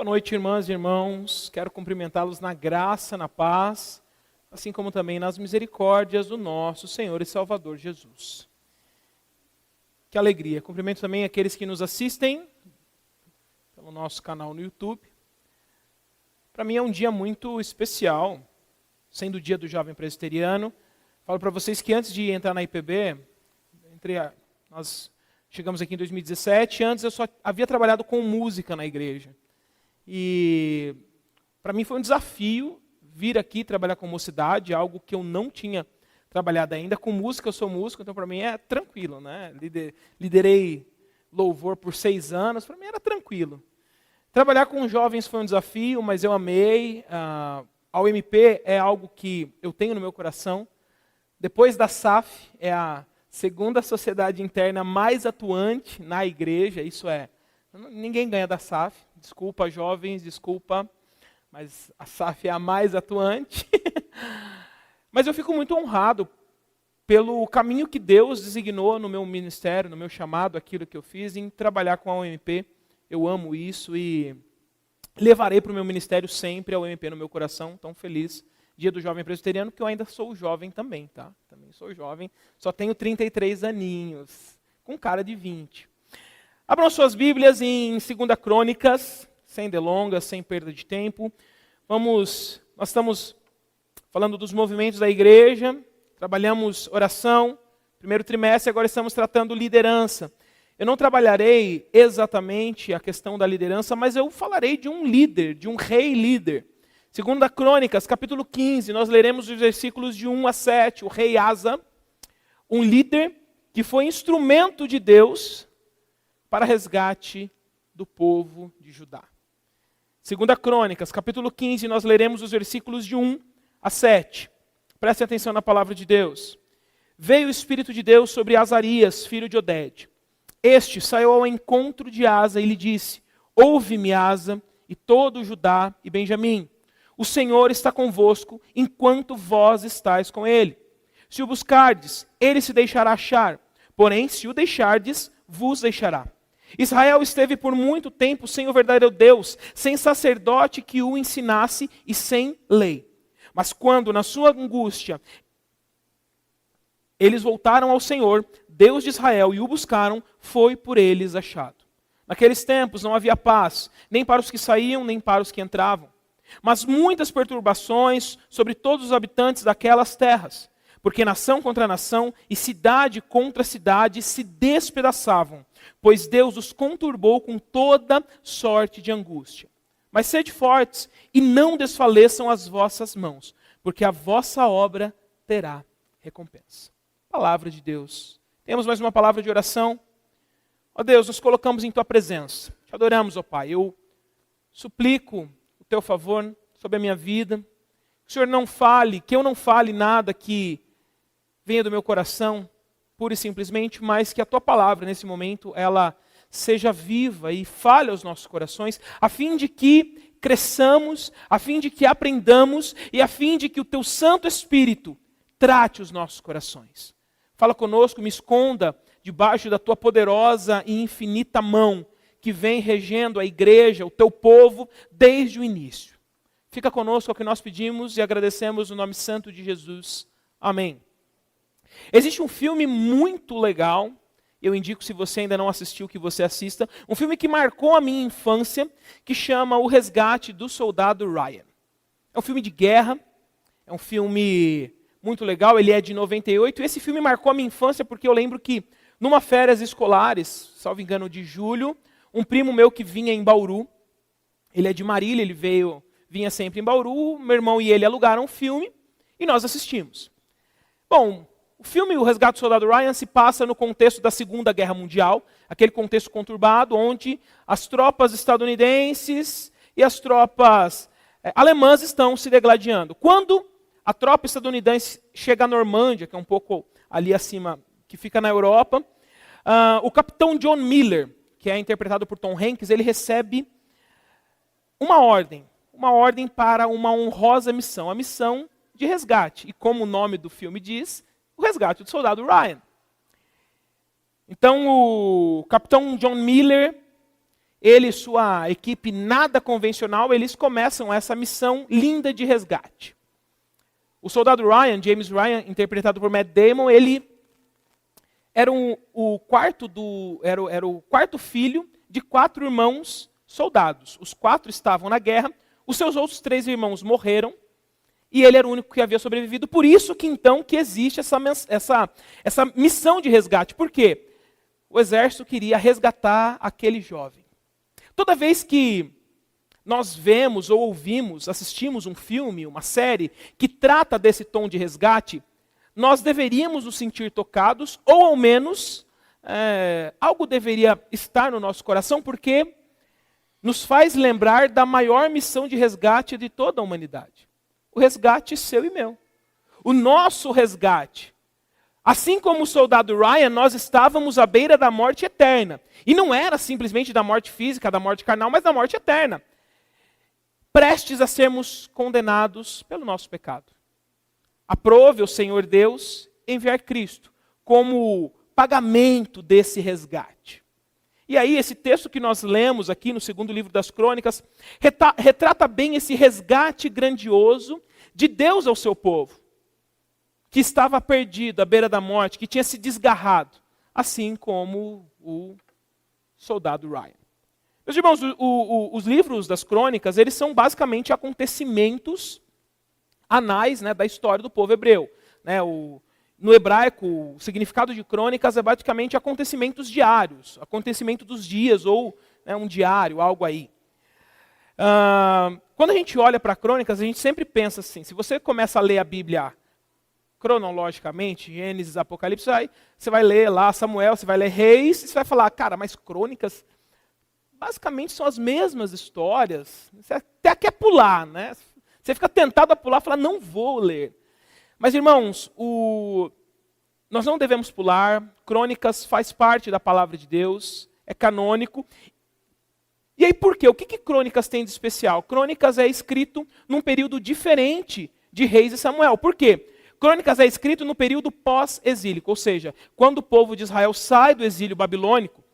Boa noite, irmãs e irmãos. Quero cumprimentá-los na graça, na paz, assim como também nas misericórdias do nosso Senhor e Salvador Jesus. Que alegria. Cumprimento também aqueles que nos assistem pelo nosso canal no YouTube. Para mim é um dia muito especial, sendo o dia do jovem presbiteriano. Falo para vocês que antes de entrar na IPB, nós chegamos aqui em 2017, antes eu só havia trabalhado com música na igreja. E para mim foi um desafio vir aqui trabalhar com mocidade, algo que eu não tinha trabalhado ainda. Com música, eu sou músico, então para mim é tranquilo, né? Liderei louvor por 6 anos, para mim era tranquilo. Trabalhar com jovens foi um desafio, mas eu amei. A UMP é algo que eu tenho no meu coração. Depois da SAF, é a segunda sociedade interna mais atuante na igreja, isso é, ninguém ganha da SAF. Desculpa, jovens, desculpa, mas a SAF é a mais atuante. Mas eu fico muito honrado pelo caminho que Deus designou no meu ministério, no meu chamado, aquilo que eu fiz, em trabalhar com a UMP. Eu amo isso e levarei para o meu ministério sempre a UMP no meu coração. Tão feliz, dia do jovem presbiteriano, que eu ainda sou jovem também, tá? Também sou jovem, só tenho 33 aninhos, com cara de 20. Abram suas Bíblias em 2 Crônicas, sem delongas, sem perda de tempo. Nós estamos falando dos movimentos da igreja, trabalhamos oração, primeiro trimestre, agora estamos tratando liderança. Eu não trabalharei exatamente a questão da liderança, mas eu falarei de um líder, de um rei líder. 2 Crônicas, capítulo 15, nós leremos os versículos de 1 a 7. O rei Asa, um líder que foi instrumento de Deus para resgate do povo de Judá. 2 Crônicas, capítulo 15, nós leremos os versículos de 1 a 7. Prestem atenção na palavra de Deus. Veio o Espírito de Deus sobre Azarias, filho de Oded. Este saiu ao encontro de Asa e lhe disse: Ouve-me, Asa, e todo Judá e Benjamim. O Senhor está convosco, enquanto vós estáis com ele. Se o buscardes, ele se deixará achar. Porém, se o deixardes, vos deixará. Israel esteve por muito tempo sem o verdadeiro Deus, sem sacerdote que o ensinasse e sem lei. Mas quando, na sua angústia, eles voltaram ao Senhor, Deus de Israel, e o buscaram, foi por eles achado. Naqueles tempos não havia paz, nem para os que saíam, nem para os que entravam. Mas muitas perturbações sobre todos os habitantes daquelas terras, porque nação contra nação e cidade contra cidade se despedaçavam, pois Deus os conturbou com toda sorte de angústia. Mas sede fortes e não desfaleçam as vossas mãos, porque a vossa obra terá recompensa. Palavra de Deus. Temos mais uma palavra de oração. Ó Deus, nos colocamos em Tua presença. Te adoramos, ó Pai. Eu suplico o Teu favor sobre a minha vida. Que o Senhor não fale, que eu não fale nada que venha do meu coração, pura e simplesmente, mas que a Tua palavra, nesse momento, ela seja viva e fale aos nossos corações, a fim de que cresçamos, a fim de que aprendamos e a fim de que o Teu Santo Espírito trate os nossos corações. Fala conosco, me esconda debaixo da Tua poderosa e infinita mão, que vem regendo a igreja, o Teu povo, desde o início. Fica conosco, é o que nós pedimos e agradecemos no nome santo de Jesus. Amém. Existe um filme muito legal, eu indico, se você ainda não assistiu, que você assista, um filme que marcou a minha infância, que chama O Resgate do Soldado Ryan. É um filme de guerra, é um filme muito legal, ele é de 98, e esse filme marcou a minha infância porque eu lembro que, numa férias escolares, salvo engano de julho, um primo meu que vinha em Bauru, ele é de Marília, ele vinha sempre em Bauru, meu irmão e ele alugaram um filme, e nós assistimos. Bom, o filme O Resgate do Soldado Ryan se passa no contexto da Segunda Guerra Mundial, aquele contexto conturbado onde as tropas estadunidenses e as tropas alemãs estão se degladiando. Quando a tropa estadunidense chega à Normândia, que é um pouco ali acima, que fica na Europa, o capitão John Miller, que é interpretado por Tom Hanks, ele recebe uma ordem para uma honrosa missão, a missão de resgate. E como o nome do filme diz, o resgate do soldado Ryan. Então o capitão John Miller, ele e sua equipe nada convencional, eles começam essa missão linda de resgate. O soldado Ryan, James Ryan, interpretado por Matt Damon, ele era o quarto filho de 4 irmãos soldados. Os 4 estavam na guerra, os seus outros 3 irmãos morreram, e ele era o único que havia sobrevivido. Por isso que então que existe essa missão de resgate. Por quê? O exército queria resgatar aquele jovem. Toda vez que nós vemos ou ouvimos, assistimos um filme, uma série, que trata desse tom de resgate, nós deveríamos nos sentir tocados, ou ao menos, algo deveria estar no nosso coração, porque nos faz lembrar da maior missão de resgate de toda a humanidade. O resgate seu e meu. O nosso resgate. Assim como o soldado Ryan, nós estávamos à beira da morte eterna. E não era simplesmente da morte física, da morte carnal, mas da morte eterna. Prestes a sermos condenados pelo nosso pecado. Aprove o Senhor Deus enviar Cristo como pagamento desse resgate. E aí, esse texto que nós lemos aqui no segundo livro das Crônicas, retrata bem esse resgate grandioso de Deus ao seu povo, que estava perdido à beira da morte, que tinha se desgarrado, assim como o soldado Ryan. Meus irmãos, os livros das Crônicas, eles são basicamente acontecimentos anais, né, da história do povo hebreu. No hebraico, o significado de crônicas é basicamente acontecimentos diários, acontecimento dos dias, ou um diário, algo aí. Quando a gente olha para crônicas, a gente sempre pensa assim, se você começa a ler a Bíblia cronologicamente, Gênesis, Apocalipse, você vai ler lá Samuel, você vai ler Reis, e você vai falar, cara, mas crônicas basicamente são as mesmas histórias. Você até quer pular, né? Você fica tentado a pular e falar, não vou ler. Mas, irmãos, nós não devemos pular. Crônicas faz parte da palavra de Deus, é canônico. E aí por quê? O que Crônicas tem de especial? Crônicas é escrito num período diferente de Reis e Samuel. Por quê? Crônicas é escrito no período pós-exílico, ou seja, quando o povo de Israel sai do exílio babilônico,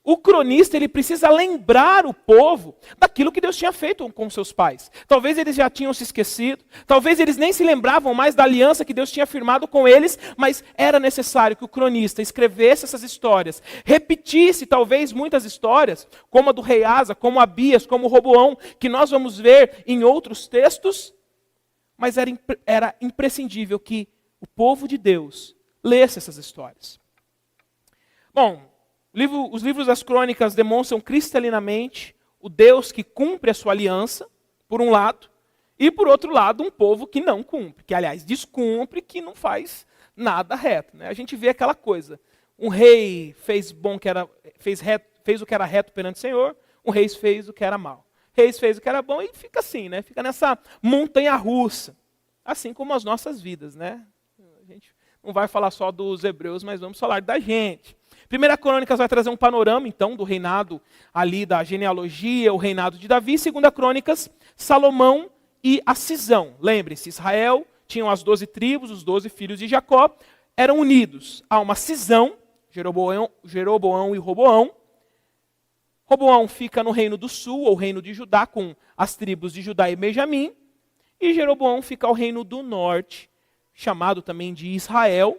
o cronista ele precisa lembrar o povo daquilo que Deus tinha feito com seus pais. Talvez eles já tinham se esquecido, talvez eles nem se lembravam mais da aliança que Deus tinha firmado com eles, mas era necessário que o cronista escrevesse essas histórias, repetisse talvez muitas histórias, como a do rei Asa, como Abias, como Roboão, que nós vamos ver em outros textos, mas era imprescindível que o povo de Deus lesse essas histórias. Bom, os livros das crônicas demonstram cristalinamente o Deus que cumpre a sua aliança, por um lado, e por outro lado, um povo que não cumpre, que aliás descumpre, que não faz nada reto. Né? A gente vê aquela coisa, um rei fez o que era reto perante o Senhor, um rei fez o que era mal. Reis fez o que era bom e fica assim, né? Fica nessa montanha russa, assim como as nossas vidas. Né? A gente não vai falar só dos hebreus, mas vamos falar da gente. Primeira Crônicas vai trazer um panorama, então, do reinado ali da genealogia, o reinado de Davi. Segunda Crônicas, Salomão e a cisão. Lembre-se, Israel tinham as 12 tribos, os 12 filhos de Jacó, eram unidos. Há uma cisão, Jeroboão e Roboão. Roboão fica no reino do sul, ou reino de Judá, com as tribos de Judá e Benjamim. E Jeroboão fica ao reino do norte, chamado também de Israel,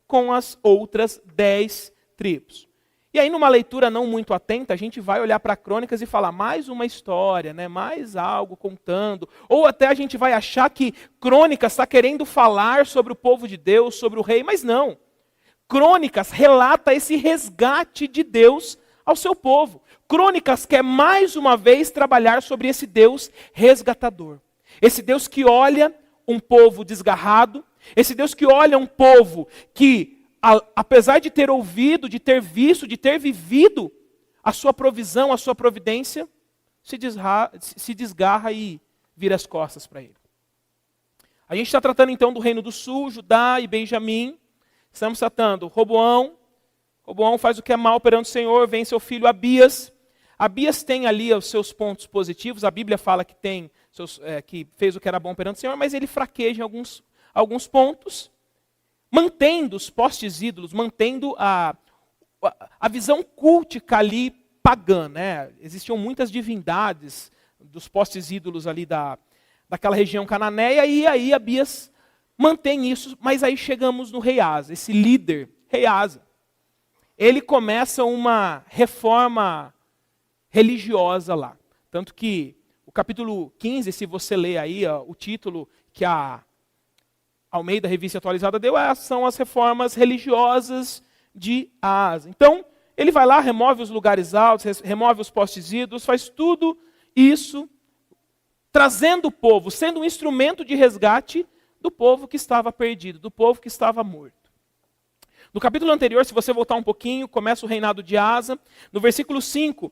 com as outras 10 tribos. E aí, numa leitura não muito atenta, a gente vai olhar para Crônicas e falar mais uma história, né? Mais algo contando. Ou até a gente vai achar que Crônicas está querendo falar sobre o povo de Deus, sobre o rei, mas não. Crônicas relata esse resgate de Deus ao seu povo. Crônicas quer mais uma vez trabalhar sobre esse Deus resgatador. Esse Deus que olha um povo desgarrado, esse Deus que olha um povo que, apesar de ter ouvido, de ter visto, de ter vivido a sua provisão, a sua providência, se desgarra e vira as costas para ele. A gente está tratando então do reino do sul, Judá e Benjamim. Estamos tratando Roboão. Roboão faz o que é mal perante o Senhor, vem seu filho Abias. Abias tem ali os seus pontos positivos, a Bíblia fala que que fez o que era bom perante o Senhor, mas ele fraqueja em alguns pontos, mantendo os postes ídolos, mantendo a visão cultica ali pagã, né? Existiam muitas divindades dos postes ídolos ali daquela região cananeia, e aí Abias mantém isso, mas aí chegamos no rei Asa, esse líder, rei Asa. Ele começa uma reforma religiosa lá. Tanto que o capítulo 15, se você ler aí, o título que a Almeida Revista Atualizada deu, são as reformas religiosas de Asa. Então, ele vai lá, remove os lugares altos, remove os postes ídolos, faz tudo isso, trazendo o povo, sendo um instrumento de resgate do povo que estava perdido, do povo que estava morto. No capítulo anterior, se você voltar um pouquinho, começa o reinado de Asa. No versículo 5,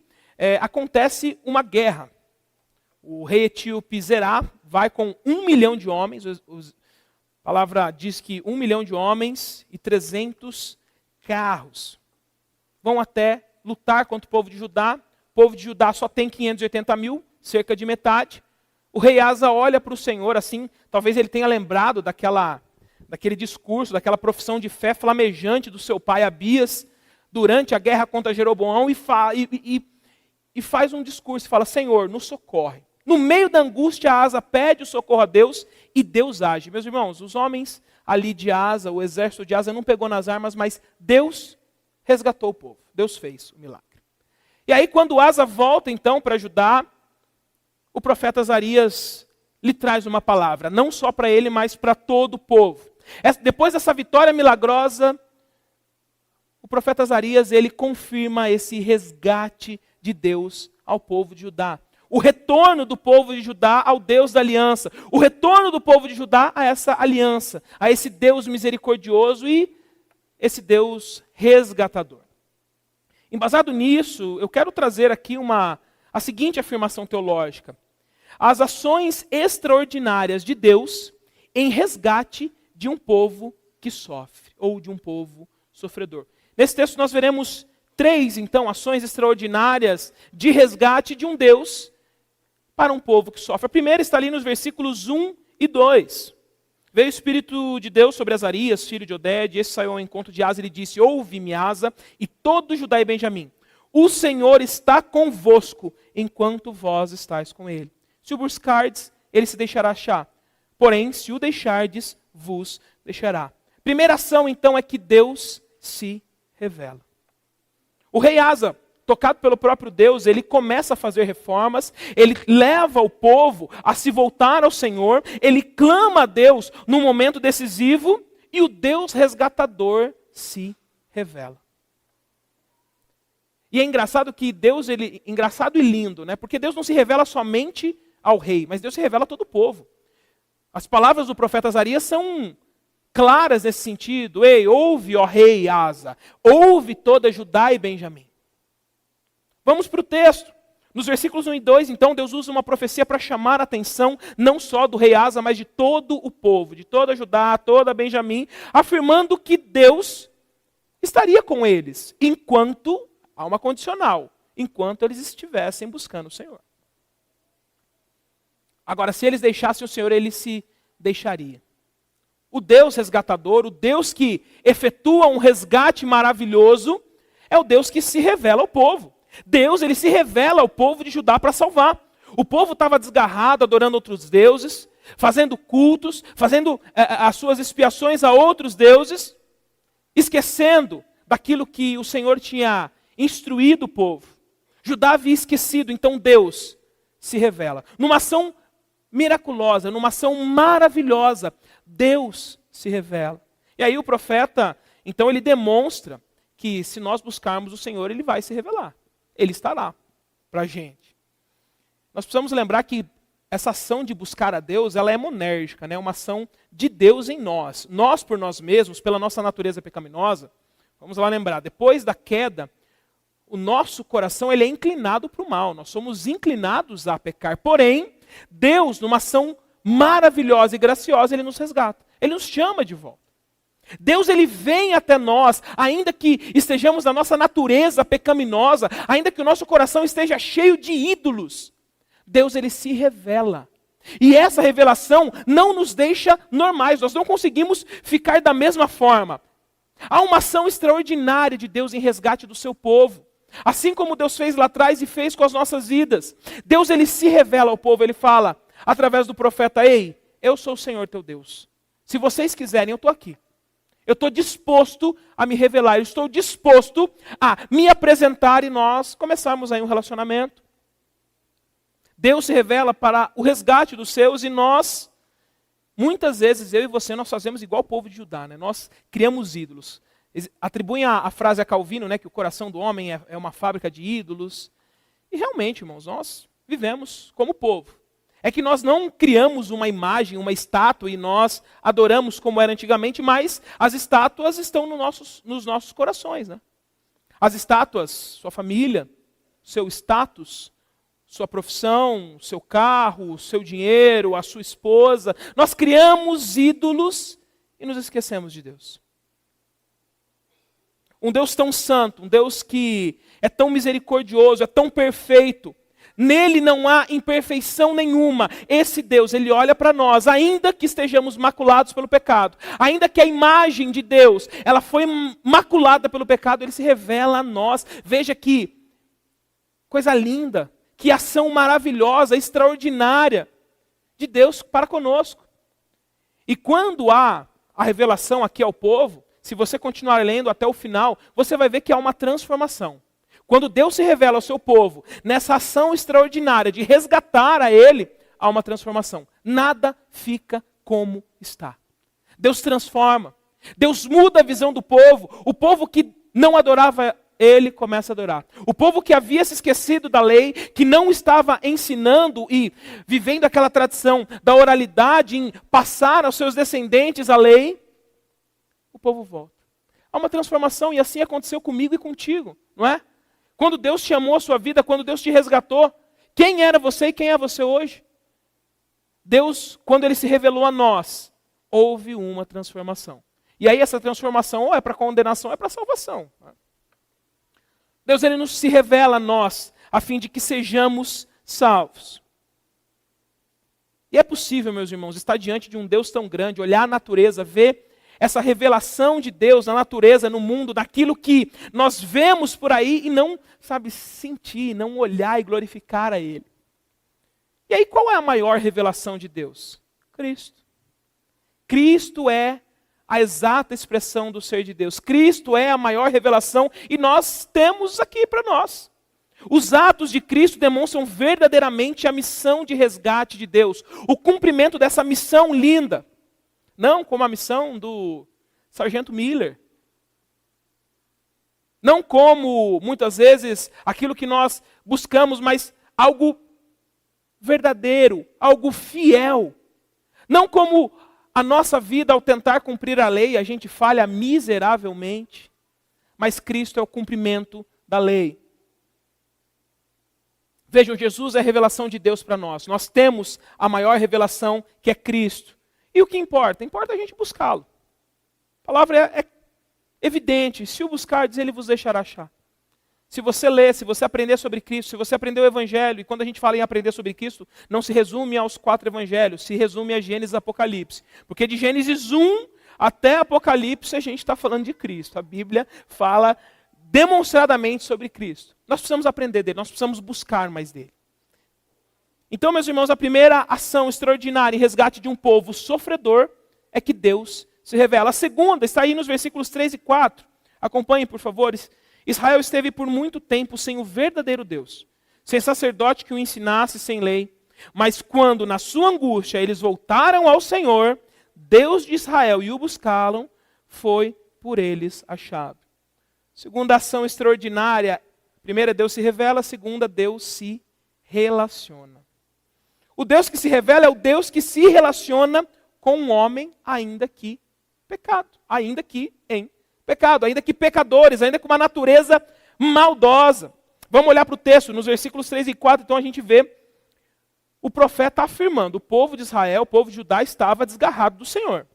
acontece uma guerra. O rei etíope Zerá vai com 1 milhão de homens, a palavra diz que 1 milhão de homens e 300 carros. Vão até lutar contra o povo de Judá. O povo de Judá só tem 580 mil, cerca de metade. O rei Asa olha para o Senhor assim, talvez ele tenha lembrado daquele discurso, daquela profissão de fé flamejante do seu pai Abias, durante a guerra contra Jeroboão, e faz um discurso, e fala: Senhor, nos socorre. No meio da angústia, Asa pede o socorro a Deus, e Deus age. Meus irmãos, os homens ali de Asa, o exército de Asa não pegou nas armas, mas Deus resgatou o povo. Deus fez o milagre. E aí quando Asa volta então para Judá, o profeta Azarias lhe traz uma palavra, não só para ele, mas para todo o povo. Depois dessa vitória milagrosa, o profeta Azarias, ele confirma esse resgate de Deus ao povo de Judá. O retorno do povo de Judá ao Deus da aliança. O retorno do povo de Judá a essa aliança, a esse Deus misericordioso e esse Deus resgatador. Embasado nisso, eu quero trazer aqui a seguinte afirmação teológica. As ações extraordinárias de Deus em resgate de um povo que sofre, ou de um povo sofredor. Nesse texto nós veremos 3, então, ações extraordinárias de resgate de um Deus para um povo que sofre. A primeira está ali nos versículos 1 e 2. Veio o Espírito de Deus sobre Azarias, filho de Oded, esse saiu ao encontro de Asa e lhe disse: Ouve-me, Asa, e todo Judá e Benjamim. O Senhor está convosco, enquanto vós estáis com ele. Se o buscardes, ele se deixará achar. Porém, se o deixardes, vos deixará. Primeira ação, então, é que Deus se revela. O rei Asa, tocado pelo próprio Deus, ele começa a fazer reformas, ele leva o povo a se voltar ao Senhor, ele clama a Deus num momento decisivo, e o Deus resgatador se revela. E é engraçado que Deus, engraçado e lindo, né? Porque Deus não se revela somente ao rei, mas Deus se revela a todo o povo. As palavras do profeta Azarias são claras nesse sentido. Ei, ouve, ó rei Asa, ouve toda Judá e Benjamim. Vamos para o texto. Nos versículos 1 e 2, então, Deus usa uma profecia para chamar a atenção, não só do rei Asa, mas de todo o povo, de toda Judá, toda Benjamim, afirmando que Deus estaria com eles, enquanto, há uma condicional, enquanto eles estivessem buscando o Senhor. Agora, se eles deixassem o Senhor, ele se deixaria. O Deus resgatador, o Deus que efetua um resgate maravilhoso, é o Deus que se revela ao povo. Deus, ele se revela ao povo de Judá para salvar. O povo estava desgarrado, adorando outros deuses, fazendo cultos, fazendo as suas expiações a outros deuses, esquecendo daquilo que o Senhor tinha instruído o povo. Judá havia esquecido, então Deus se revela. Numa ação miraculosa, numa ação maravilhosa, Deus se revela. E aí o profeta, então ele demonstra que se nós buscarmos o Senhor, ele vai se revelar. Ele está lá para a gente. Nós precisamos lembrar que essa ação de buscar a Deus, ela é monérgica, né? Uma ação de Deus em nós. Nós por nós mesmos, pela nossa natureza pecaminosa, vamos lá lembrar, depois da queda, o nosso coração ele é inclinado para o mal. Nós somos inclinados a pecar. Porém, Deus, numa ação maravilhosa e graciosa, ele nos resgata. Ele nos chama de volta. Deus, ele vem até nós, ainda que estejamos na nossa natureza pecaminosa, ainda que o nosso coração esteja cheio de ídolos. Deus, ele se revela. E essa revelação não nos deixa normais, nós não conseguimos ficar da mesma forma. Há uma ação extraordinária de Deus em resgate do seu povo. Assim como Deus fez lá atrás e fez com as nossas vidas. Deus, ele se revela ao povo, ele fala através do profeta: ei, eu sou o Senhor teu Deus. Se vocês quiserem, eu estou aqui. Eu estou disposto a me revelar, eu estou disposto a me apresentar e nós começarmos aí um relacionamento. Deus se revela para o resgate dos seus e nós, muitas vezes, eu e você, nós fazemos igual o povo de Judá, né? Nós criamos ídolos. Atribuem a frase a Calvino, né, que o coração do homem é uma fábrica de ídolos. E realmente, irmãos, nós vivemos como povo. É que nós não criamos uma imagem, uma estátua, e nós adoramos como era antigamente, mas as estátuas estão nos nossos corações, né? As estátuas, sua família, seu status, sua profissão, seu carro, seu dinheiro, a sua esposa. Nós criamos ídolos e nos esquecemos de Deus. Um Deus tão santo, um Deus que é tão misericordioso, é tão perfeito. Nele não há imperfeição nenhuma. Esse Deus, ele olha para nós, ainda que estejamos maculados pelo pecado, ainda que a imagem de Deus, ela foi maculada pelo pecado, ele se revela a nós. Veja que coisa linda, que ação maravilhosa, extraordinária de Deus para conosco. E quando há a revelação aqui ao povo, se você continuar lendo até o final, você vai ver que há uma transformação. Quando Deus se revela ao seu povo, nessa ação extraordinária de resgatar a ele, há uma transformação. Nada fica como está. Deus transforma. Deus muda a visão do povo. O povo que não adorava ele começa a adorar. O povo que havia se esquecido da lei, que não estava ensinando e vivendo aquela tradição da oralidade em passar aos seus descendentes a lei, o povo volta. Há uma transformação e assim aconteceu comigo e contigo, não é? Quando Deus te amou a sua vida, quando Deus te resgatou, quem era você e quem é você hoje? Deus, quando ele se revelou a nós, houve uma transformação. E aí essa transformação ou é para condenação ou é para salvação. Deus, ele nos se revela a nós, a fim de que sejamos salvos. E é possível, meus irmãos, estar diante de um Deus tão grande, olhar a natureza, ver essa revelação de Deus na natureza, no mundo, daquilo que nós vemos por aí e não, sentir, não olhar e glorificar a Ele. E aí qual é a maior revelação de Deus? Cristo. Cristo é a exata expressão do ser de Deus. Cristo é a maior revelação e nós temos aqui para nós. Os atos de Cristo demonstram verdadeiramente a missão de resgate de Deus. O cumprimento dessa missão linda. Não como a missão do Sargento Miller. Não como, muitas vezes, aquilo que nós buscamos, mas algo verdadeiro, algo fiel. Não como a nossa vida, ao tentar cumprir a lei, a gente falha miseravelmente. Mas Cristo é o cumprimento da lei. Vejam, Jesus é a revelação de Deus para nós. Nós temos a maior revelação, que é Cristo. E o que importa? Importa a gente buscá-lo. A palavra é evidente. Se o buscardes, ele vos deixará achar. Se você ler, se você aprender sobre Cristo, se você aprender o Evangelho, e quando a gente fala em aprender sobre Cristo, não se resume aos 4 Evangelhos, se resume a Gênesis e Apocalipse. Porque de Gênesis 1 até Apocalipse a gente está falando de Cristo. A Bíblia fala demonstradamente sobre Cristo. Nós precisamos aprender dele, nós precisamos buscar mais dele. Então, meus irmãos, a primeira ação extraordinária em resgate de um povo sofredor é que Deus se revela. A segunda está aí nos versículos 3 e 4. Acompanhem, por favor. Israel esteve por muito tempo sem o verdadeiro Deus, sem sacerdote que o ensinasse, sem lei. Mas quando, na sua angústia, eles voltaram ao Senhor, Deus de Israel, e o buscaram, foi por eles achado. Segunda ação extraordinária. Primeira, Deus se revela. Segunda, Deus se relaciona. O Deus que se revela é o Deus que se relaciona com o homem, ainda que pecado, ainda que em pecado, ainda que pecadores, ainda com uma natureza maldosa. Vamos olhar para o texto, nos versículos 3 e 4, então a gente vê o profeta afirmando, o povo de Israel, o povo de Judá estava desgarrado do Senhor.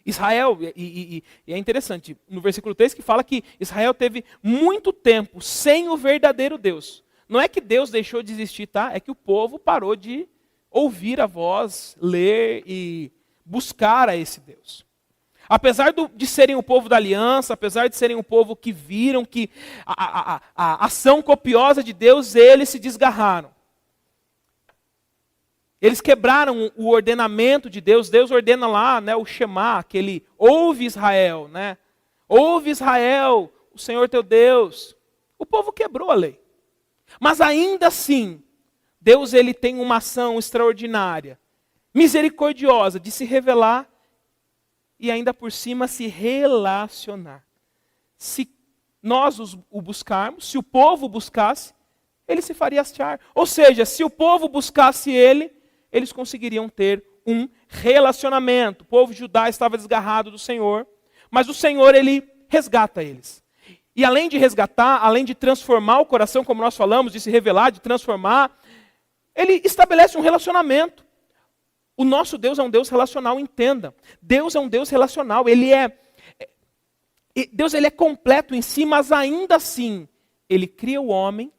Israel, e é interessante, no versículo 3 que fala que Israel teve muito tempo sem o verdadeiro Deus. Não é que Deus deixou de existir, tá? É que o povo parou de ouvir a voz, ler e buscar a esse Deus. Apesar de serem o povo da aliança, apesar de serem o povo que viram que a ação copiosa de Deus, eles se desgarraram. Eles quebraram o ordenamento de Deus. Deus ordena lá, né, o Shema, aquele ouve Israel, né? Ouve Israel, o Senhor teu Deus. O povo quebrou a lei. Mas ainda assim, Deus ele tem uma ação extraordinária, misericordiosa, de se revelar e ainda por cima se relacionar. Se nós o buscarmos, se o povo buscasse, ele se faria achar. Ou seja, se o povo buscasse ele, eles conseguiriam ter um relacionamento. O povo de Judá estava desgarrado do Senhor, mas o Senhor ele resgata eles. E além de resgatar, além de transformar o coração, como nós falamos, de se revelar, de transformar, ele estabelece um relacionamento. O nosso Deus é um Deus relacional, entenda. Deus é um Deus relacional. Deus ele é completo em si, mas ainda assim, ele cria o homem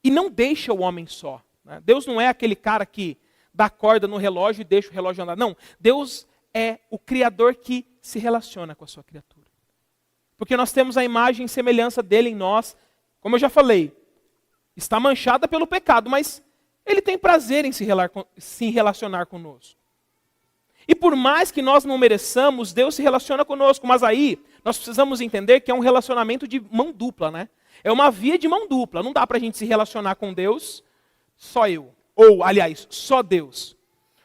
e não deixa o homem só. Né? Deus não é aquele cara que dá corda no relógio e deixa o relógio andar. Não, Deus é o Criador que se relaciona com a sua criatura. Porque nós temos a imagem e semelhança dele em nós. Como eu já falei, está manchada pelo pecado, mas ele tem prazer em se relacionar conosco. E por mais que nós não mereçamos, Deus se relaciona conosco. Mas aí, nós precisamos entender que é um relacionamento de mão dupla, né? É uma via de mão dupla. Não dá para a gente se relacionar com Deus, só eu. Ou, aliás, só Deus.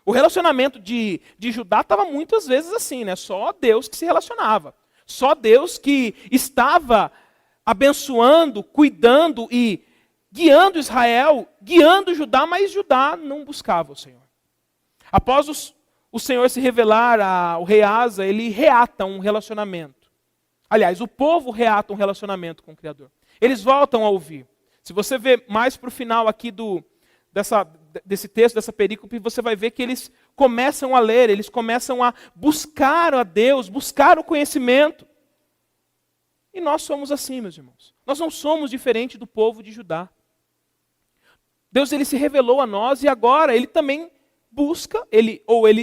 O relacionamento de Judá estava muitas vezes assim, né? Só Deus que se relacionava. Só Deus que estava abençoando, cuidando e guiando Israel, guiando Judá, mas Judá não buscava o Senhor. Após o Senhor se revelar ao rei Asa, ele reata um relacionamento. Aliás, o povo reata um relacionamento com o Criador. Eles voltam a ouvir. Se você ver mais para o final aqui desse texto, dessa perícope, você vai ver que eles começam a ler, eles começam a buscar a Deus, buscar o conhecimento. E nós somos assim, meus irmãos. Nós não somos diferente do povo de Judá. Deus ele se revelou a nós e agora ele também busca, ele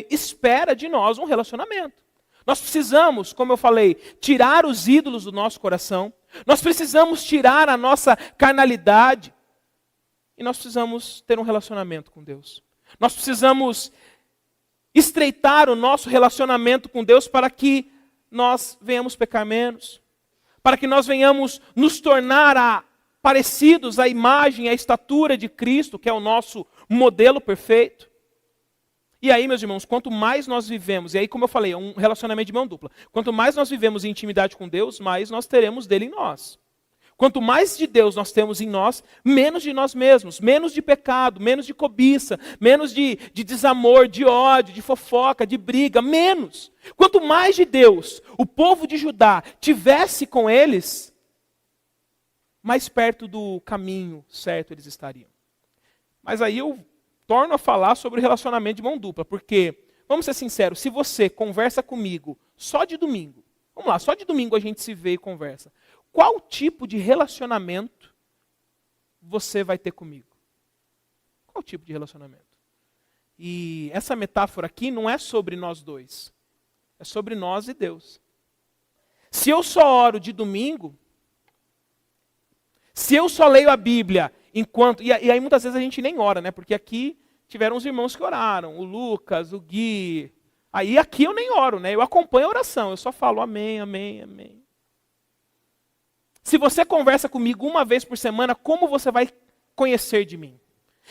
espera de nós um relacionamento. Nós precisamos, como eu falei, tirar os ídolos do nosso coração. Nós precisamos tirar a nossa carnalidade. E nós precisamos ter um relacionamento com Deus. Nós precisamos estreitar o nosso relacionamento com Deus para que nós venhamos pecar menos. Para que nós venhamos nos tornar parecidos à imagem, à estatura de Cristo, que é o nosso modelo perfeito. E aí, meus irmãos, quanto mais nós vivemos, e aí como eu falei, é um relacionamento de mão dupla. Quanto mais nós vivemos em intimidade com Deus, mais nós teremos dele em nós. Quanto mais de Deus nós temos em nós, menos de nós mesmos, menos de pecado, menos de cobiça, menos de desamor, de ódio, de fofoca, de briga, menos. Quanto mais de Deus o povo de Judá tivesse com eles, mais perto do caminho certo eles estariam. Mas aí eu torno a falar sobre o relacionamento de mão dupla, porque, vamos ser sinceros, se você conversa comigo só de domingo, vamos lá, só de domingo a gente se vê e conversa, qual tipo de relacionamento você vai ter comigo? Qual tipo de relacionamento? E essa metáfora aqui não é sobre nós dois. É sobre nós e Deus. Se eu só oro de domingo, se eu só leio a Bíblia enquanto... E aí muitas vezes a gente nem ora, né? Porque aqui tiveram os irmãos que oraram. O Lucas, o Gui. Aí aqui eu nem oro, né? Eu acompanho a oração. Eu só falo amém, amém, amém. Se você conversa comigo uma vez por semana, como você vai conhecer de mim?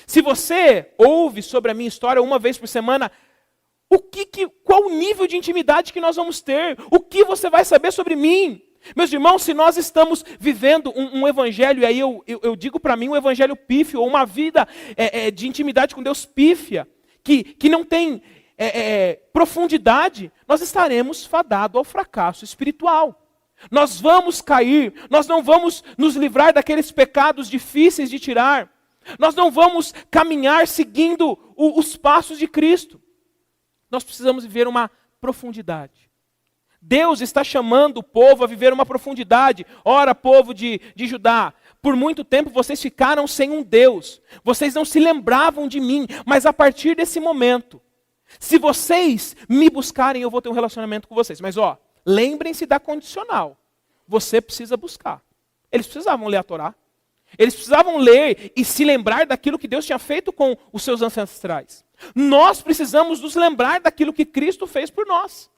Se você ouve sobre a minha história uma vez por semana, qual o nível de intimidade que nós vamos ter? O que você vai saber sobre mim? Meus irmãos, se nós estamos vivendo um evangelho, e aí eu digo para mim um evangelho pífio, ou uma vida de intimidade com Deus pífia, que não tem profundidade, nós estaremos fadados ao fracasso espiritual. Nós vamos cair, nós não vamos nos livrar daqueles pecados difíceis de tirar. Nós não vamos caminhar seguindo os passos de Cristo. Nós precisamos viver uma profundidade. Deus está chamando o povo a viver uma profundidade. Ora, povo de Judá, por muito tempo vocês ficaram sem um Deus. Vocês não se lembravam de mim, mas a partir desse momento, Se vocês me buscarem, eu vou ter um relacionamento com vocês. Mas lembrem-se da condicional. Você precisa buscar. Eles precisavam ler a Torá. Eles precisavam ler e se lembrar daquilo que Deus tinha feito com os seus ancestrais. Nós precisamos nos lembrar daquilo que Cristo fez por nós.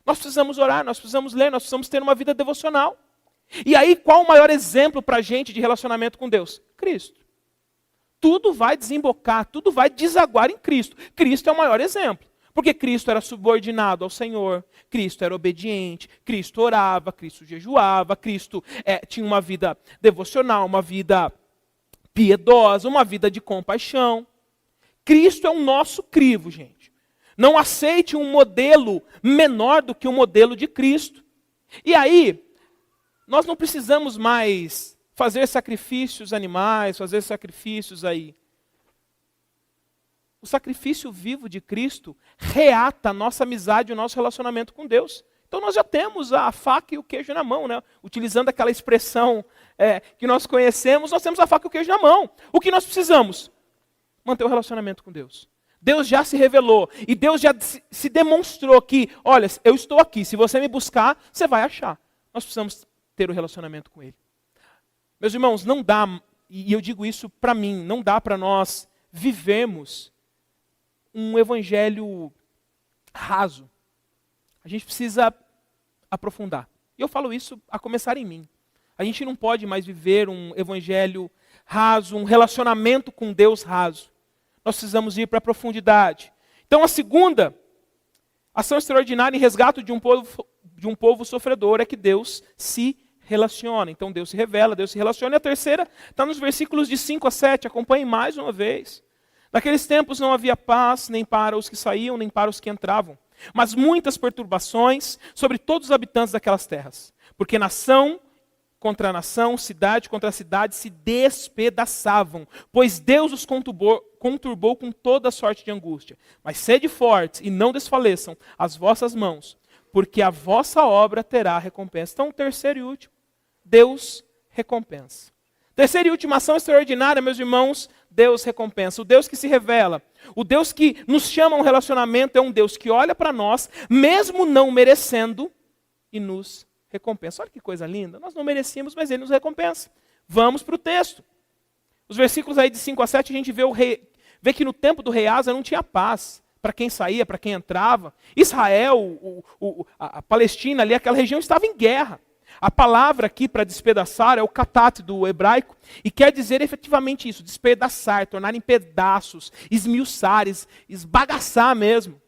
Nós precisamos orar, nós precisamos ler, nós precisamos ter uma vida devocional. E aí, qual o maior exemplo para a gente de relacionamento com Deus? Cristo. Tudo vai desembocar, tudo vai desaguar em Cristo. Cristo é o maior exemplo. Porque Cristo era subordinado ao Senhor, Cristo era obediente, Cristo orava, Cristo jejuava, Cristo tinha uma vida devocional, uma vida piedosa, uma vida de compaixão. Cristo é o nosso crivo, gente. Não aceite um modelo menor do que o modelo de Cristo. E aí, nós não precisamos mais fazer sacrifícios animais, fazer sacrifícios aí. O sacrifício vivo de Cristo reata a nossa amizade e o nosso relacionamento com Deus. Então nós já temos a faca e o queijo na mão, né? Utilizando aquela expressão que nós conhecemos, nós temos a faca e o queijo na mão. O que nós precisamos? Manter o relacionamento com Deus. Deus já se revelou e Deus já se demonstrou que, olha, eu estou aqui, se você me buscar, você vai achar. Nós precisamos ter o relacionamento com Ele. Meus irmãos, não dá, e eu digo isso para mim, não dá para nós vivermos um evangelho raso. A gente precisa aprofundar. E eu falo isso a começar em mim. A gente não pode mais viver um evangelho raso, um relacionamento com Deus raso. Nós precisamos ir para a profundidade. Então a segunda ação extraordinária em resgate de um povo sofredor é que Deus se relaciona. Então Deus se revela, Deus se relaciona. E a terceira está nos versículos de 5 a 7. Acompanhe mais uma vez. Naqueles tempos não havia paz, nem para os que saíam, nem para os que entravam. Mas muitas perturbações sobre todos os habitantes daquelas terras. Porque nação contra nação, cidade contra cidade se despedaçavam. Pois Deus os conturbou com toda sorte de angústia. Mas sede fortes e não desfaleçam as vossas mãos, porque a vossa obra terá recompensa. Então, terceiro e último, Deus recompensa. Terceira e última ação extraordinária, meus irmãos, Deus recompensa. O Deus que se revela, o Deus que nos chama a um relacionamento é um Deus que olha para nós, mesmo não merecendo, e nos recompensa. Olha que coisa linda, nós não merecíamos, mas Ele nos recompensa. Vamos para o texto. Os versículos aí de 5 a 7, a gente vê que no tempo do rei Asa não tinha paz. Para quem saía, para quem entrava. Israel, a Palestina ali, aquela região estava em guerra. A palavra aqui para despedaçar é o katat do hebraico, e quer dizer efetivamente isso, despedaçar, tornar em pedaços, esmiuçar, esbagaçar mesmo.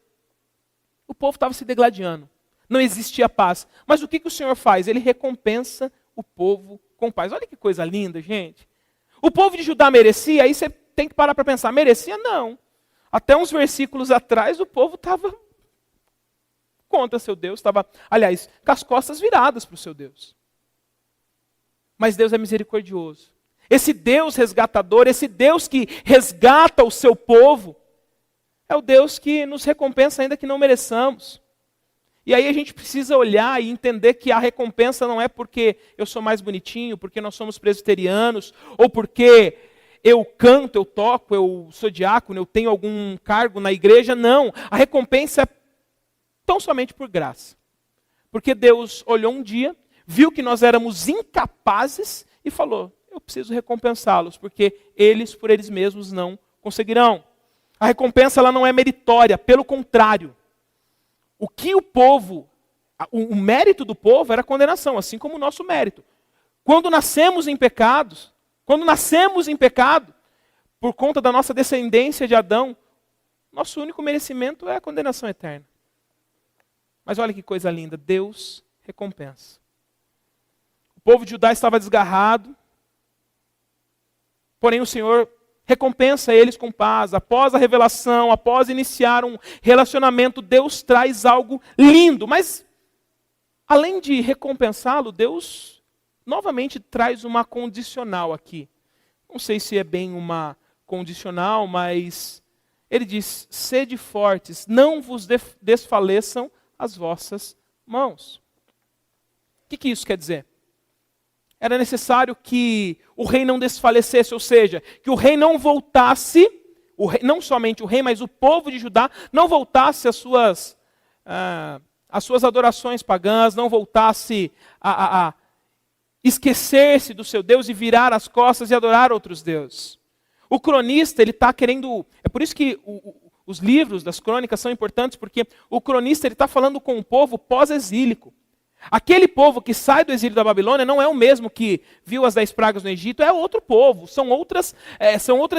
O povo estava se degladiando, não existia paz. Mas o que o Senhor faz? Ele recompensa o povo com paz. Olha que coisa linda, gente. O povo de Judá merecia? Aí você tem que parar para pensar, merecia? Não. Até uns versículos atrás o povo estava contra seu Deus, estava, aliás, com as costas viradas para o seu Deus. Mas Deus é misericordioso. Esse Deus resgatador, esse Deus que resgata o seu povo, é o Deus que nos recompensa ainda que não mereçamos. E aí a gente precisa olhar e entender que a recompensa não é porque eu sou mais bonitinho, porque nós somos presbiterianos, ou porque eu canto, eu toco, eu sou diácono, eu tenho algum cargo na igreja. Não, a recompensa é tão somente por graça. Porque Deus olhou um dia, viu que nós éramos incapazes e falou, eu preciso recompensá-los, porque eles por eles mesmos não conseguirão. A recompensa ela não é meritória, pelo contrário. O que o povo, o mérito do povo era a condenação, assim como o nosso mérito. Quando nascemos em pecado, por conta da nossa descendência de Adão, nosso único merecimento é a condenação eterna. Mas olha que coisa linda, Deus recompensa. O povo de Judá estava desgarrado, porém o Senhor recompensa eles com paz. Após a revelação, após iniciar um relacionamento, Deus traz algo lindo. Mas, além de recompensá-lo, Deus novamente traz uma condicional aqui. Não sei se é bem uma condicional, mas Ele diz, sede fortes, não vos desfaleçam as vossas mãos. O que isso quer dizer? Era necessário que o rei não desfalecesse, ou seja, que o rei não voltasse, não somente o rei, mas o povo de Judá, não voltasse às suas adorações pagãs, não voltasse a esquecer-se do seu Deus e virar as costas e adorar outros deuses. O cronista, ele está querendo... É por isso que os livros das crônicas são importantes, porque o cronista está falando com o povo pós-exílico. Aquele povo que sai do exílio da Babilônia não é o mesmo que viu as 10 pragas no Egito, é outro povo, são outras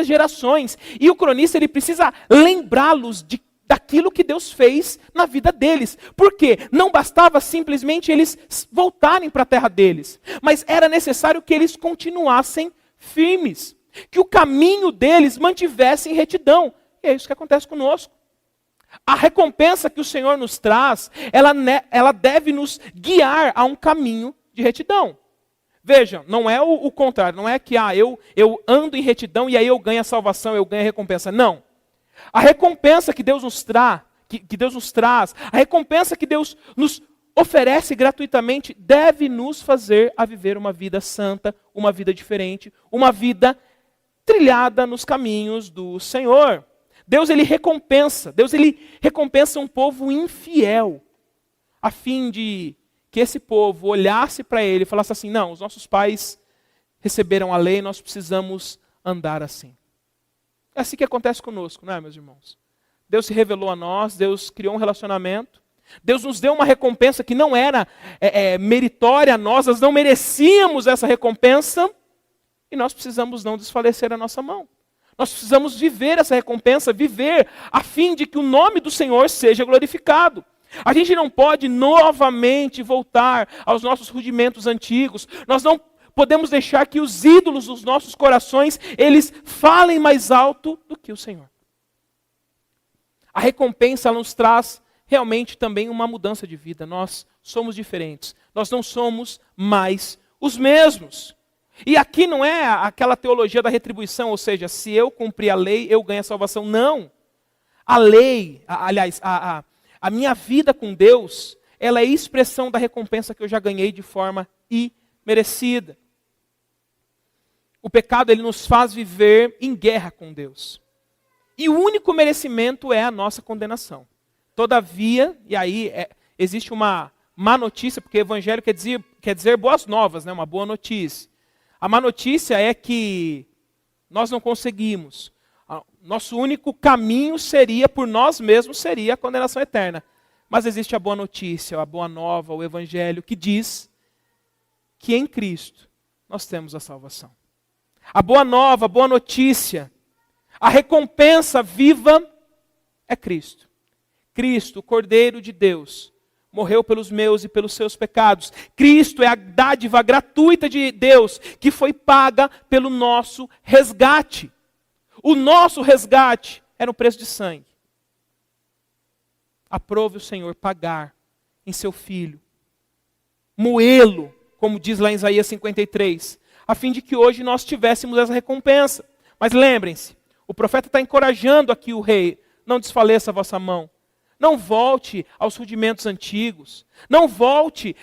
gerações. E o cronista ele precisa lembrá-los daquilo que Deus fez na vida deles. Por quê? Não bastava simplesmente eles voltarem para a terra deles, mas era necessário que eles continuassem firmes, que o caminho deles mantivesse em retidão. E é isso que acontece conosco. A recompensa que o Senhor nos traz, ela deve nos guiar a um caminho de retidão. Veja, não é o contrário, não é que eu ando em retidão e aí eu ganho a salvação, eu ganho a recompensa. Não. A recompensa que Deus nos traz, a recompensa que Deus nos oferece gratuitamente, deve nos fazer a viver uma vida santa, uma vida diferente, uma vida trilhada nos caminhos do Senhor. Deus ele recompensa um povo infiel, a fim de que esse povo olhasse para ele e falasse assim, não, os nossos pais receberam a lei, nós precisamos andar assim. É assim que acontece conosco, não é, meus irmãos? Deus se revelou a nós, Deus criou um relacionamento, Deus nos deu uma recompensa que não era meritória a nós não merecíamos essa recompensa, e nós precisamos não desfalecer a nossa mão. Nós precisamos viver essa recompensa, viver a fim de que o nome do Senhor seja glorificado. A gente não pode novamente voltar aos nossos rudimentos antigos. Nós não podemos deixar que os ídolos dos nossos corações, eles falem mais alto do que o Senhor. A recompensa ela nos traz realmente também uma mudança de vida. Nós somos diferentes. Nós não somos mais os mesmos. E aqui não é aquela teologia da retribuição, ou seja, se eu cumprir a lei, eu ganho a salvação. Não. A lei, a minha vida com Deus, ela é expressão da recompensa que eu já ganhei de forma imerecida. O pecado, ele nos faz viver em guerra com Deus. E o único merecimento é a nossa condenação. Todavia, e aí existe uma má notícia, porque evangelho quer dizer boas novas, né? Uma boa notícia. A má notícia é que nós não conseguimos. Nosso único caminho por nós mesmos, seria a condenação eterna. Mas existe a boa notícia, a boa nova, o evangelho, que diz que em Cristo nós temos a salvação. A boa nova, a boa notícia, a recompensa viva é Cristo. Cristo, o Cordeiro de Deus, morreu pelos meus e pelos seus pecados. Cristo é a dádiva gratuita de Deus, que foi paga pelo nosso resgate. O nosso resgate era um preço de sangue. Aprove o Senhor pagar em seu Filho, moê-lo, como diz lá em Isaías 53, a fim de que hoje nós tivéssemos essa recompensa. Mas lembrem-se, o profeta está encorajando aqui o rei, não desfaleça a vossa mão. Não volte aos rudimentos antigos. Não volte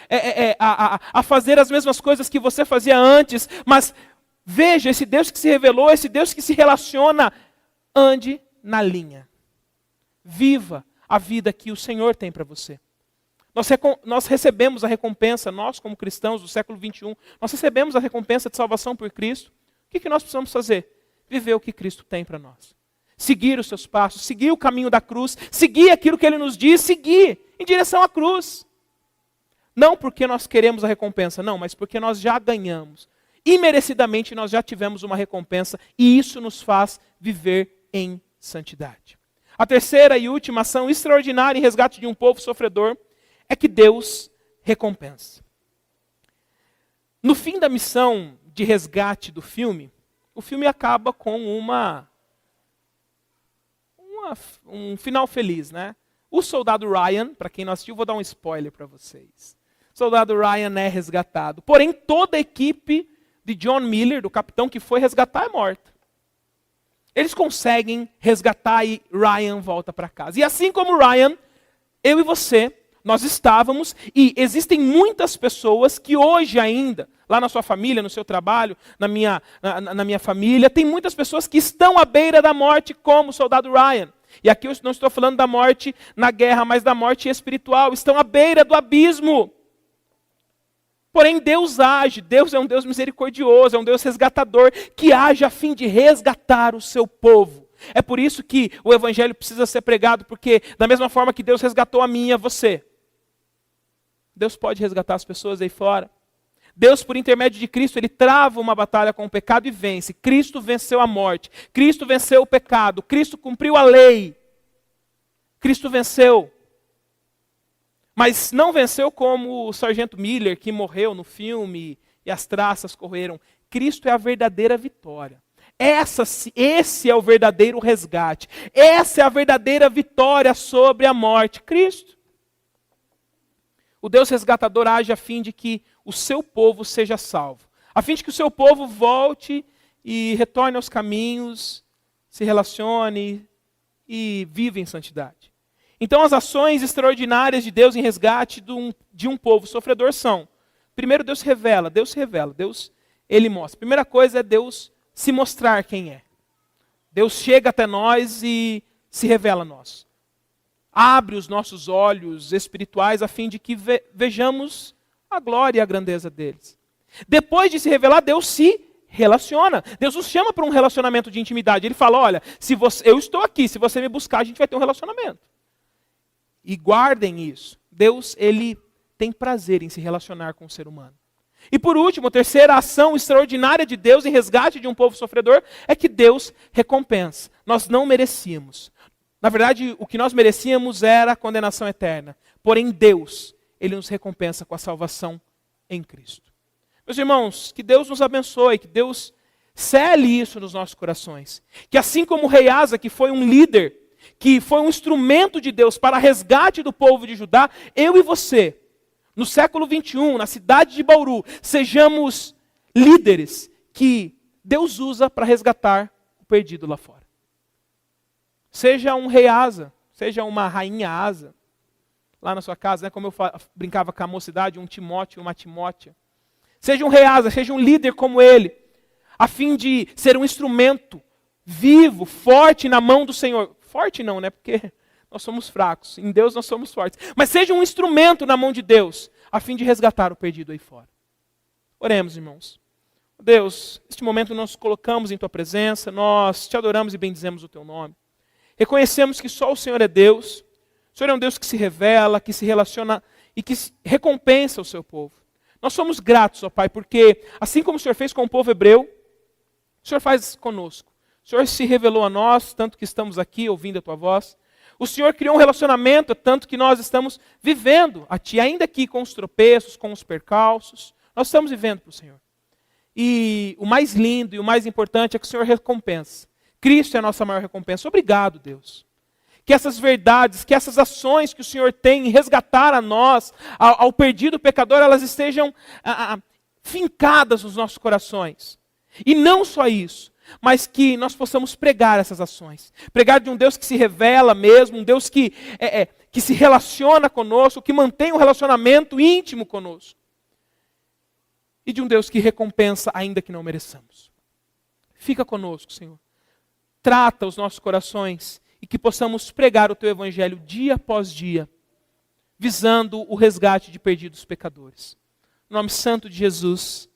a fazer as mesmas coisas que você fazia antes. Mas veja, esse Deus que se revelou, esse Deus que se relaciona, ande na linha. Viva a vida que o Senhor tem para você. Nós recebemos a recompensa, nós como cristãos do século 21, nós recebemos a recompensa de salvação por Cristo. O que nós precisamos fazer? Viver o que Cristo tem para nós. Seguir os seus passos, seguir o caminho da cruz, seguir aquilo que Ele nos diz, seguir em direção à cruz. Não porque nós queremos a recompensa, não, mas porque nós já ganhamos. Imerecidamente nós já tivemos uma recompensa e isso nos faz viver em santidade. A terceira e última ação extraordinária em resgate de um povo sofredor é que Deus recompensa. No fim da missão de resgate do filme, o filme acaba com um final feliz, né? O soldado Ryan, para quem não assistiu, vou dar um spoiler para vocês. O soldado Ryan é resgatado. Porém, toda a equipe de John Miller, do capitão que foi resgatar, é morta. Eles conseguem resgatar e Ryan volta para casa. E assim como Ryan, eu e você, nós estávamos, e existem muitas pessoas que hoje ainda, lá na sua família, no seu trabalho, na minha família, tem muitas pessoas que estão à beira da morte, como o soldado Ryan. E aqui eu não estou falando da morte na guerra, mas da morte espiritual. Estão à beira do abismo. Porém, Deus age. Deus é um Deus misericordioso, é um Deus resgatador, que age a fim de resgatar o seu povo. É por isso que o evangelho precisa ser pregado, porque da mesma forma que Deus resgatou a mim e a você, Deus pode resgatar as pessoas aí fora. Deus, por intermédio de Cristo, Ele trava uma batalha com o pecado e vence. Cristo venceu a morte. Cristo venceu o pecado. Cristo cumpriu a lei. Cristo venceu. Mas não venceu como o sargento Miller, que morreu no filme e as traças correram. Cristo é a verdadeira vitória. Esse é o verdadeiro resgate. Essa é a verdadeira vitória sobre a morte. Cristo. O Deus resgatador age a fim de que o seu povo seja salvo. A fim de que o seu povo volte e retorne aos caminhos, se relacione e viva em santidade. Então as ações extraordinárias de Deus em resgate de um povo sofredor são: primeiro, Deus se revela, Deus Ele mostra. A primeira coisa é Deus se mostrar quem é. Deus chega até nós e se revela a nós. Abre os nossos olhos espirituais a fim de que vejamos a glória e a grandeza deles. Depois de se revelar, Deus se relaciona. Deus nos chama para um relacionamento de intimidade. Ele fala: olha, eu estou aqui, se você me buscar, a gente vai ter um relacionamento. E guardem isso. Deus, Ele tem prazer em se relacionar com o ser humano. E por último, a terceira ação extraordinária de Deus em resgate de um povo sofredor é que Deus recompensa. Nós não merecíamos. Na verdade, o que nós merecíamos era a condenação eterna. Porém, Deus, Ele nos recompensa com a salvação em Cristo. Meus irmãos, que Deus nos abençoe, que Deus cele isso nos nossos corações. Que assim como o rei Asa, que foi um líder, que foi um instrumento de Deus para resgate do povo de Judá, eu e você, no século 21, na cidade de Bauru, sejamos líderes que Deus usa para resgatar o perdido lá fora. Seja um rei Asa, seja uma rainha Asa, lá na sua casa, né, como eu brincava com a mocidade, um Timóteo, uma Timótea. Seja um rei Asa, seja um líder como ele, a fim de ser um instrumento vivo, forte na mão do Senhor. Forte não, né, porque nós somos fracos, em Deus nós somos fortes. Mas seja um instrumento na mão de Deus, a fim de resgatar o perdido aí fora. Oremos, irmãos. Deus, neste momento nós nos colocamos em Tua presença, nós Te adoramos e bendizemos o Teu nome. Reconhecemos que só o Senhor é Deus. O Senhor é um Deus que se revela, que se relaciona e que recompensa o seu povo. Nós somos gratos, ó Pai, porque assim como o Senhor fez com o povo hebreu, o Senhor faz conosco. O Senhor se revelou a nós, tanto que estamos aqui ouvindo a Tua voz. O Senhor criou um relacionamento, tanto que nós estamos vivendo a Ti, ainda aqui com os tropeços, com os percalços. Nós estamos vivendo para o Senhor. E o mais lindo e o mais importante é que o Senhor recompensa. Cristo é a nossa maior recompensa. Obrigado, Deus. Que essas verdades, que essas ações que o Senhor tem em resgatar a nós, ao perdido pecador, elas estejam fincadas nos nossos corações. E não só isso, mas que nós possamos pregar essas ações. Pregar de um Deus que se revela mesmo, um Deus que se relaciona conosco, que mantém um relacionamento íntimo conosco. E de um Deus que recompensa ainda que não mereçamos. Fica conosco, Senhor. Trata os nossos corações e que possamos pregar o Teu Evangelho dia após dia, visando o resgate de perdidos pecadores. No nome santo de Jesus.